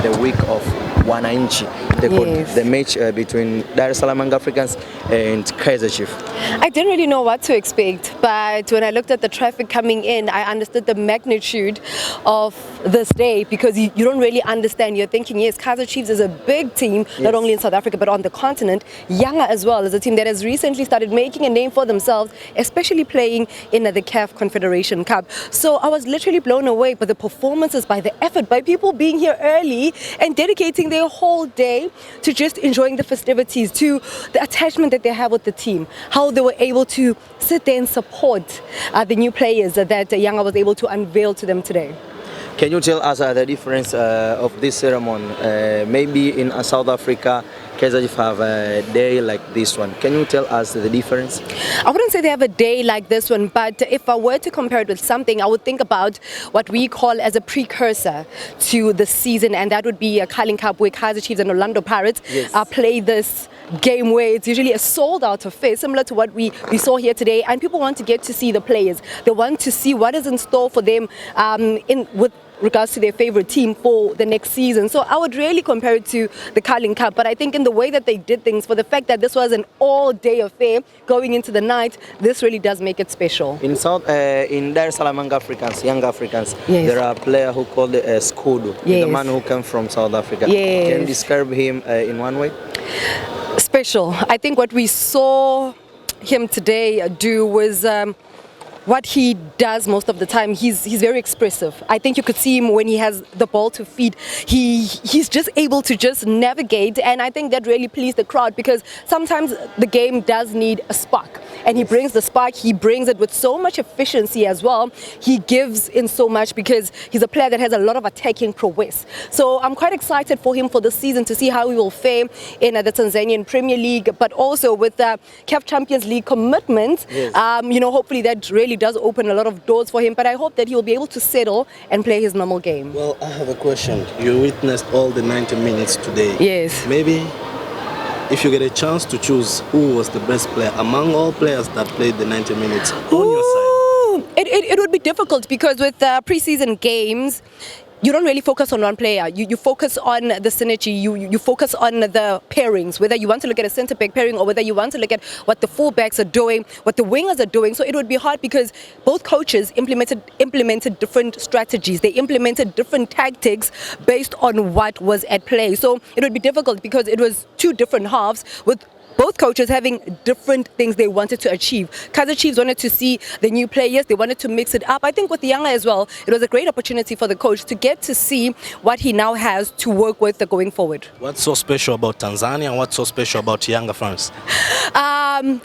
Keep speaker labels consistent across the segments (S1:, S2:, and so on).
S1: the week of Wananchi, the match between Dar es Salaam Young Africans and Kaizer Chiefs?
S2: I didn't really know what to expect, but when I looked at the traffic coming in, I understood the magnitude of this day, because you don't really understand. You're thinking, yes, Kaizer Chiefs is a big team, not only in South Africa, but on the continent. Yanga as well is a team that has recently started making a name for themselves, especially playing in the CAF Confederation Cup. So I was literally blown away by the performances, by the effort, by people being here early and dedicating their whole day to just enjoying the festivities, to the attachment that they have with the team, how they were able to sit there and support the new players that Yanga was able to unveil to them today.
S1: Can you tell us the difference of this ceremony? Maybe in South Africa, Kaizer Chiefs have a day like this one. Can you tell us the difference?
S2: I wouldn't say they have a day like this one, but if I were to compare it with something, I would think about what we call as a precursor to the season, and that would be a Carling Cup where Kaizer Chiefs and Orlando Pirates play this game where it's usually a sold-out affair, similar to what we saw here today, and people want to get to see the players. They want to see what is in store for them with regards to their favorite team for the next season. So I would really compare it to the Carling Cup, but I think in the way that they did things, for the fact that this was an all-day affair going into the night, this really does make it special.
S1: In Dar es Salaam Young Africans, there are a player who called it Skudu, the man who came from South Africa. Can you describe him in one way?
S2: Special. I think what we saw him today do was what he does most of the time. He's very expressive. I think you could see him when he has the ball to feed. He's just able to just navigate, and I think that really pleased the crowd, because sometimes the game does need a spark, and he brings the spark. He brings it with so much efficiency as well. He gives in so much because he's a player that has a lot of attacking prowess. So I'm quite excited for him for this season to see how he will fare in the Tanzanian Premier League, but also with the CAF Champions League commitment. Hopefully that really does open a lot of doors for him, but I hope that he will be able to settle and play his normal game.
S3: Well, I have a question. You witnessed all the 90 minutes today.
S2: Yes.
S3: Maybe if you get a chance to choose who was the best player among all players that played the 90 minutes on your side?
S2: It would be difficult, because with preseason games, you don't really focus on one player. You focus on the synergy. You focus on the pairings, whether you want to look at a centre-back pairing or whether you want to look at what the full-backs are doing, what the wingers are doing. So it would be hard, because both coaches implemented different strategies. They implemented different tactics based on what was at play. So it would be difficult, because it was two different halves with both coaches having different things they wanted to achieve. Kaizer Chiefs wanted to see the new players. They wanted to mix it up. I think with Yanga as well, it was a great opportunity for the coach to get to see what he now has to work with going forward.
S3: What's so special about Tanzania, and what's so special about Yanga fans?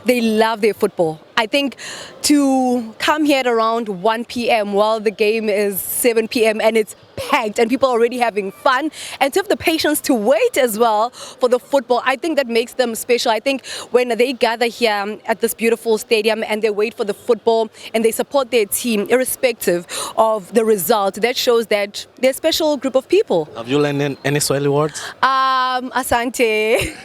S2: They love their football. I think to come here at around 1 p.m. while the game is 7 p.m. and it's packed and people are already having fun, and to have the patience to wait as well for the football, I think that makes them special. I think when they gather here at this beautiful stadium and they wait for the football and they support their team irrespective of the result, that shows that they're a special group of people.
S3: Have you learned any Swahili words?
S2: Asante.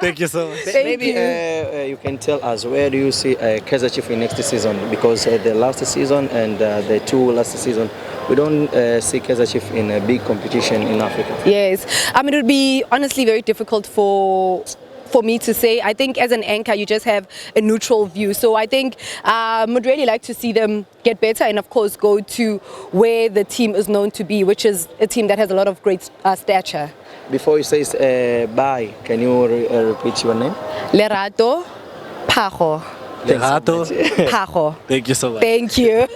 S3: Thank you so much.
S1: Maybe you can tell us, where do you see Kaizer Chiefs in next season? Because the last season and the two last season, we don't see Kaizer Chiefs in a big competition in Africa.
S2: Yes, it would be honestly very difficult for me to say. I think as an anchor, you just have a neutral view. So I think would really like to see them get better and of course go to where the team is known to be, which is a team that has a lot of great stature.
S1: Before you say bye, can you repeat your name?
S2: Lerato Pajo.
S3: Lerato
S2: Pajo.
S3: Thank you so much.
S2: Thank you.